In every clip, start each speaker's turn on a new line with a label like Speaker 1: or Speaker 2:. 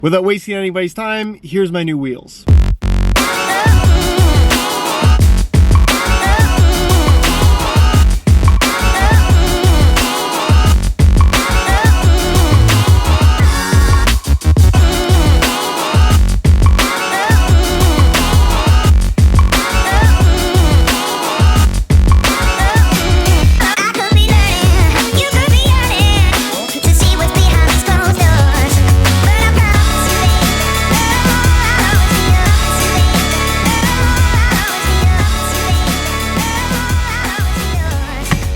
Speaker 1: Without wasting anybody's time, here's my new wheels.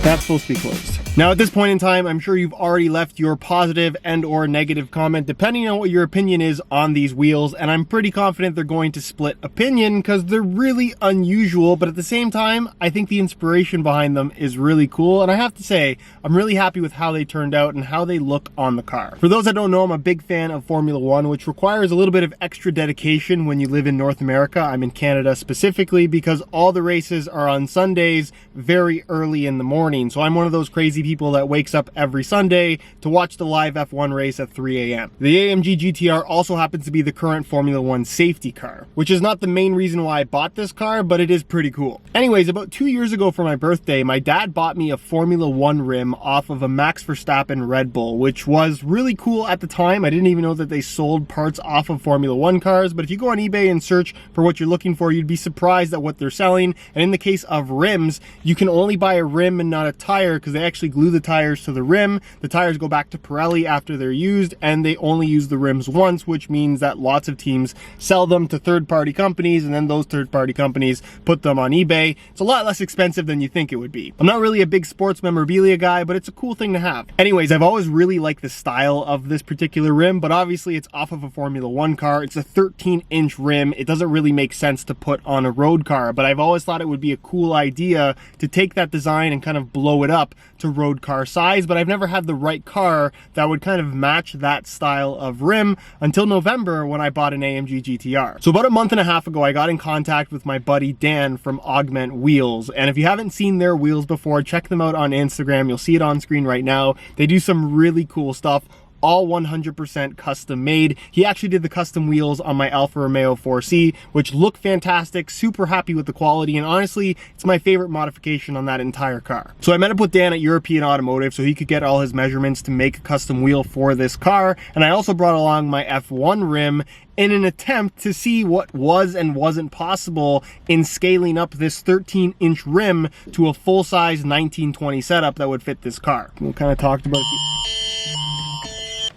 Speaker 1: That's supposed to be closed. Now at this point in time, I'm sure you've already left your positive and or negative comment depending on what your opinion is on these wheels, and I'm pretty confident they're going to split opinion because they're really unusual, but at the same time, I think the inspiration behind them is really cool, and I have to say, I'm really happy with how they turned out and how they look on the car. For those that don't know, I'm a big fan of Formula One, which requires a little bit of extra dedication when you live in North America. I'm in Canada specifically because all the races are on Sundays very early in the morning, so I'm one of those crazy people that wakes up every Sunday to watch the live F1 race at 3 a.m. The AMG GTR also happens to be the current Formula One safety car, which is not the main reason why I bought this car, but it is pretty cool. Anyways, about 2 years ago for my birthday, my dad bought me a Formula One rim off of a Max Verstappen Red Bull, which was really cool at the time. I didn't even know that they sold parts off of Formula One cars, but if you go on eBay and search for what you're looking for, you'd be surprised at what they're selling. And in the case of rims, you can only buy a rim and not a tire because they actually glue the tires to the rim. The tires go back to Pirelli after they're used, and they only use the rims once, which means that lots of teams sell them to third-party companies, and then those third-party companies put them on eBay. It's a lot less expensive than you think it would be. I'm not really a big sports memorabilia guy, but it's a cool thing to have. Anyways, I've always really liked the style of this particular rim, but obviously it's off of a Formula One car. It's a 13-inch rim. It doesn't really make sense to put on a road car, but I've always thought it would be a cool idea to take that design and kind of blow it up to road car size, but I've never had the right car that would kind of match that style of rim until November when I bought an AMG GTR. So about a month and a half ago, I got in contact with my buddy Dan from Augment Wheels, and if you haven't seen their wheels before, check them out on Instagram. You'll see it on screen right now. They do some really cool stuff, all 100% custom made. He actually did the custom wheels on my Alfa Romeo 4C, which look fantastic, super happy with the quality, and honestly, it's my favorite modification on that entire car. So I met up with Dan at European Automotive so he could get all his measurements to make a custom wheel for this car, and I also brought along my F1 rim in an attempt to see what was and wasn't possible in scaling up this 13-inch rim to a full-size 1920 setup that would fit this car. We kind of talked about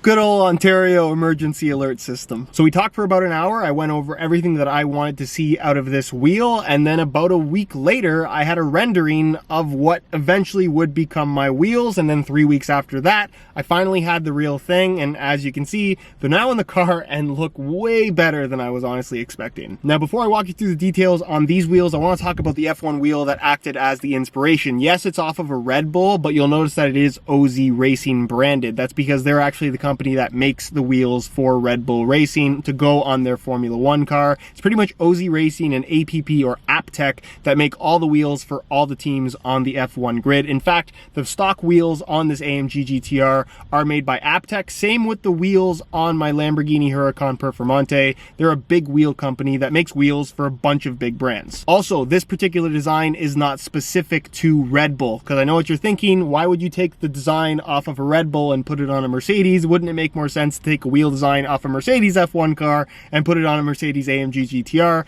Speaker 1: good old Ontario emergency alert system. So we talked for about an hour. I went over everything that I wanted to see out of this wheel, and then about a week later, I had a rendering of what eventually would become my wheels, and then 3 weeks after that, I finally had the real thing, and as you can see, they're now in the car and look way better than I was honestly expecting. Now, before I walk you through the details on these wheels, I want to talk about the F1 wheel that acted as the inspiration. Yes, it's off of a Red Bull, but you'll notice that it is OZ Racing branded. That's because they're actually the company that makes the wheels for Red Bull Racing to go on their Formula One car. It's pretty much OZ Racing and APP or APTEC that make all the wheels for all the teams on the F1 grid. In fact, the stock wheels on this AMG GTR are made by APTEC. Same with the wheels on my Lamborghini Huracan Performante. They're a big wheel company that makes wheels for a bunch of big brands. Also, this particular design is not specific to Red Bull, because I know what you're thinking. Why would you take the design off of a Red Bull and put it on a Mercedes? Wouldn't it make more sense to take a wheel design off a Mercedes F1 car and put it on a Mercedes AMG GTR?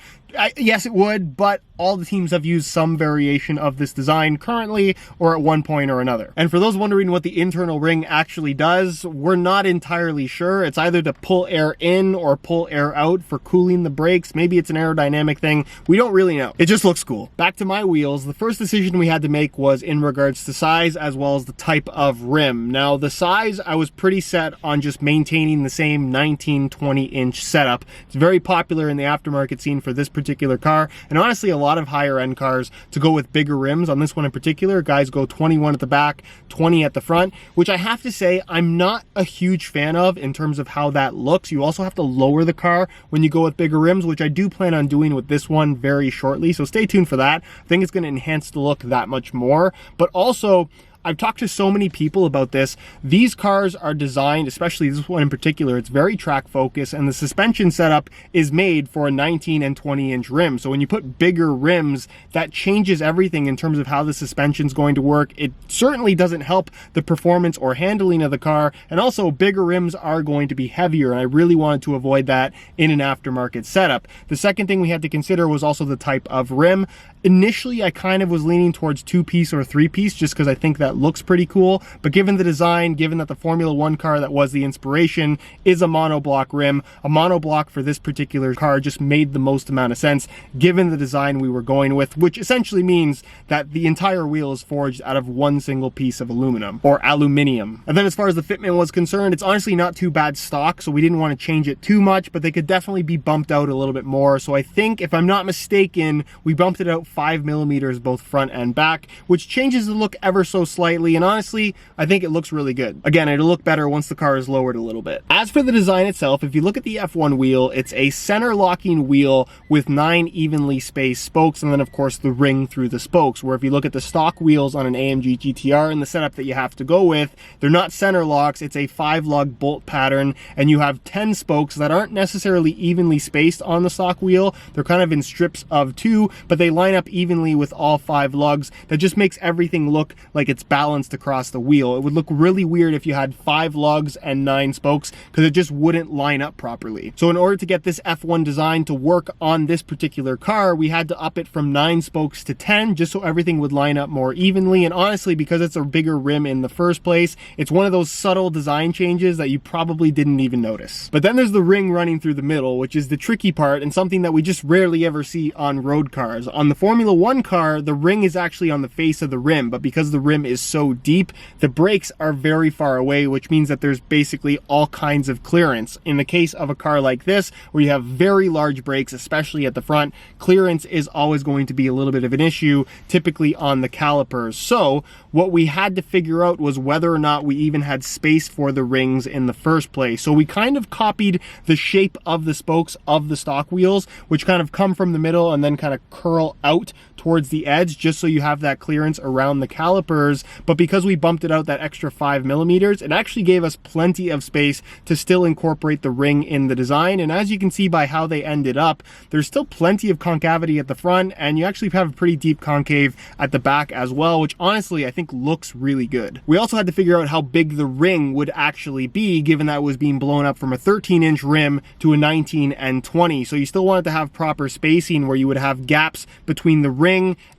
Speaker 1: Yes, it would, but all the teams have used some variation of this design currently or at one point or another. And for those wondering what the internal ring actually does, we're not entirely sure. It's either to pull air in or pull air out for cooling the brakes. Maybe it's an aerodynamic thing. We don't really know. It just looks cool. Back to my wheels, the first decision we had to make was in regards to size as well as the type of rim. Now, the size, I was pretty set on just maintaining the same 19-20-inch setup. It's very popular in the aftermarket scene for this particular car, and honestly a lot of higher end cars to go with bigger rims. On this one in particular, guys go 21 at the back, 20 at the front, which I have to say I'm not a huge fan of in terms of how that looks. You also have to lower the car when you go with bigger rims, which I do plan on doing with this one very shortly, so stay tuned for that. I think it's going to enhance the look that much more, but also I've talked to so many people about this. These cars are designed, especially this one in particular, it's very track focused, and the suspension setup is made for a 19 and 20 inch rim. So when you put bigger rims, that changes everything in terms of how the suspension is going to work. It certainly doesn't help the performance or handling of the car, and also bigger rims are going to be heavier, and I really wanted to avoid that in an aftermarket setup. The second thing we had to consider was also the type of rim. Initially, I kind of was leaning towards 2-piece or 3-piece just because I think that looks pretty cool, but given the design, given that the Formula One car that was the inspiration is a monoblock rim, a monoblock for this particular car just made the most amount of sense given the design we were going with, which essentially means that the entire wheel is forged out of one single piece of aluminum or aluminium. And then as far as the fitment was concerned, it's honestly not too bad stock, so we didn't want to change it too much, but they could definitely be bumped out a little bit more. So I think, if I'm not mistaken, we bumped it out 5 millimeters both front and back, which changes the look ever so slightly, and honestly I think it looks really good. Again, it'll look better once the car is lowered a little bit. As for the design itself, if you look at the F1 wheel, it's a center locking wheel with 9 evenly spaced spokes, and then of course the ring through the spokes, where if you look at the stock wheels on an AMG GTR and the setup that you have to go with, they're not center locks, it's a 5-lug bolt pattern, and you have 10 spokes that aren't necessarily evenly spaced on the stock wheel. They're kind of in strips of 2, but they line up evenly with all 5 lugs. That just makes everything look like it's balanced across the wheel. It would look really weird if you had 5 lugs and 9 spokes, because it just wouldn't line up properly. So in order to get this F1 design to work on this particular car, we had to up it from 9 spokes to 10 just so everything would line up more evenly. And honestly, because it's a bigger rim in the first place, it's one of those subtle design changes that you probably didn't even notice. But then there's the ring running through the middle, which is the tricky part and something that we just rarely ever see on road cars. On the Formula One car, the ring is actually on the face of the rim, but because the rim is so deep, the brakes are very far away, which means that there's basically all kinds of clearance. In the case of a car like this, where you have very large brakes, especially at the front, clearance is always going to be a little bit of an issue, typically on the calipers. So what we had to figure out was whether or not we even had space for the rings in the first place. So we kind of copied the shape of the spokes of the stock wheels, which kind of come from the middle and then kind of curl out towards the edge, just so you have that clearance around the calipers. But because we bumped it out that extra 5 millimeters, it actually gave us plenty of space to still incorporate the ring in the design. And as you can see by how they ended up, there's still plenty of concavity at the front, and you actually have a pretty deep concave at the back as well, which honestly I think looks really good. We also had to figure out how big the ring would actually be, given that it was being blown up from a 13-inch rim to a 19 and 20. So you still wanted to have proper spacing where you would have gaps between the ring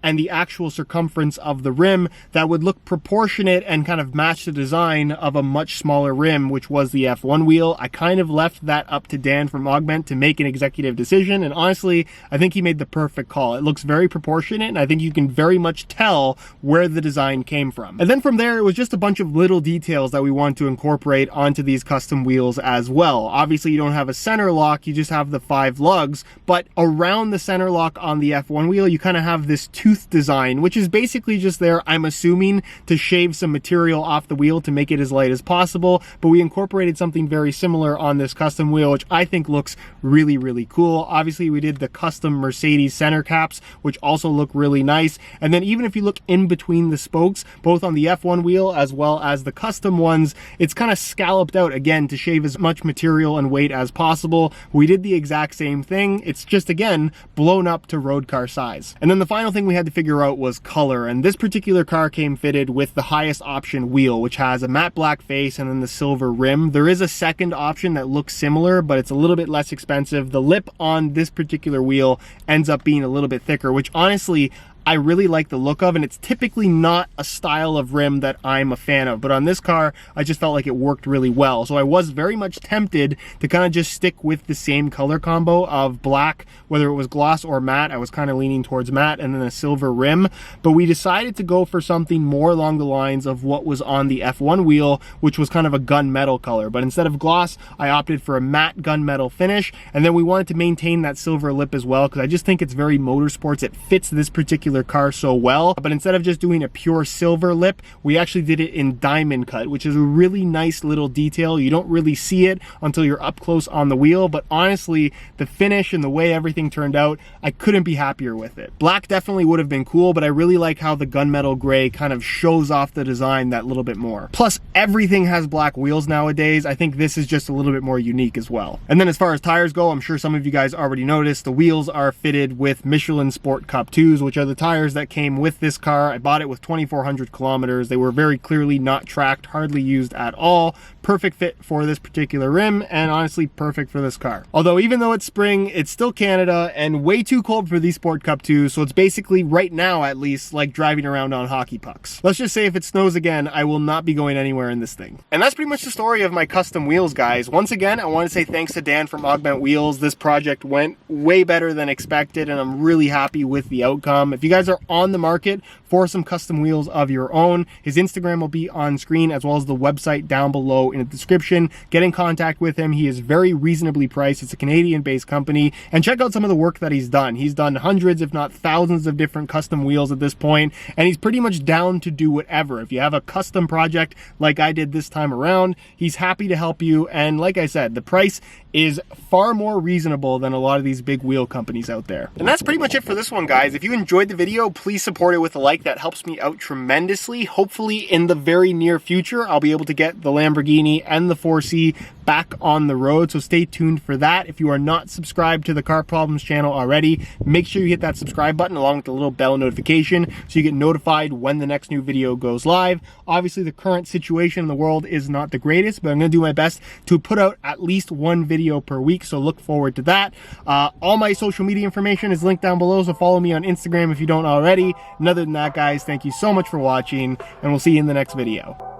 Speaker 1: and the actual circumference of the rim that would look proportionate and kind of match the design of a much smaller rim, which was the F1 wheel. I kind of left that up to Dan from Augment to make an executive decision, and honestly I think he made the perfect call. It looks very proportionate, and I think you can very much tell where the design came from. And then from there, it was just a bunch of little details that we want to incorporate onto these custom wheels as well. Obviously you don't have a center lock, you just have the 5 lugs, but around the center lock on the F1 wheel you kind of have this tooth design, which is basically just there, I'm assuming, to shave some material off the wheel to make it as light as possible. But we incorporated something very similar on this custom wheel, which I think looks really, really cool. Obviously we did the custom Mercedes center caps, which also look really nice. And then even if you look in between the spokes, both on the F1 wheel as well as the custom ones, it's kind of scalloped out again to shave as much material and weight as possible. We did the exact same thing, it's just again blown up to road car size. And then the final thing we had to figure out was color, and this particular car came fitted with the highest option wheel, which has a matte black face and then the silver rim. There is a second option that looks similar, but it's a little bit less expensive. The lip on this particular wheel ends up being a little bit thicker, which honestly I really like the look of, and it's typically not a style of rim that I'm a fan of, but on this car I just felt like it worked really well. So I was very much tempted to kind of just stick with the same color combo of black, whether it was gloss or matte. I was kind of leaning towards matte, and then a silver rim, but we decided to go for something more along the lines of what was on the F1 wheel, which was kind of a gunmetal color. But instead of gloss, I opted for a matte gunmetal finish, and then we wanted to maintain that silver lip as well, because I just think it's very motorsports. It fits this particular particular car so well. But instead of just doing a pure silver lip, we actually did it in diamond cut, which is a really nice little detail. You don't really see it until you're up close on the wheel, but honestly, the finish and the way everything turned out, I couldn't be happier with it. Black definitely would have been cool, but I really like how the gunmetal gray kind of shows off the design that little bit more. Plus, everything has black wheels nowadays. I think this is just a little bit more unique as well. And then as far as tires go, I'm sure some of you guys already noticed, the wheels are fitted with Michelin Sport Cup 2s, which are the tires that came with this car. I bought it with 2,400 kilometers. They were very clearly not tracked, hardly used at all. Perfect fit for this particular rim, and honestly perfect for this car. Although even though it's spring, it's still Canada and way too cold for these Sport Cup 2s, so it's basically, right now at least, like driving around on hockey pucks. Let's just say if it snows again, I will not be going anywhere in this thing. And that's pretty much the story of my custom wheels, guys. Once again, I want to say thanks to Dan from Augment Wheels. This project went way better than expected, and I'm really happy with the outcome. If you guys are on the market for some custom wheels of your own, his Instagram will be on screen, as well as the website down below in the description. Get in contact with him. He is very reasonably priced. It's a Canadian-based company, and check out some of the work that he's done. He's done hundreds, if not thousands, of different custom wheels at this point, and he's pretty much down to do whatever. If you have a custom project like I did this time around, he's happy to help you. And like I said, the price is far more reasonable than a lot of these big wheel companies out there. And that's pretty much it for this one, guys. If you enjoyed the video, please support it with a like. That helps me out tremendously. Hopefully in the very near future, I'll be able to get the Lamborghini and the 4C back on the road, so stay tuned for that. If you are not subscribed to the Car Problems channel already, make sure you hit that subscribe button along with the little bell notification so you get notified when the next new video goes live. Obviously, the current situation in the world is not the greatest, but I'm going to do my best to put out at least one video per week, so look forward to that. All my social media information is linked down below, so follow me on Instagram if you don't already. And other than that, guys, thank you so much for watching, and we'll see you in the next video.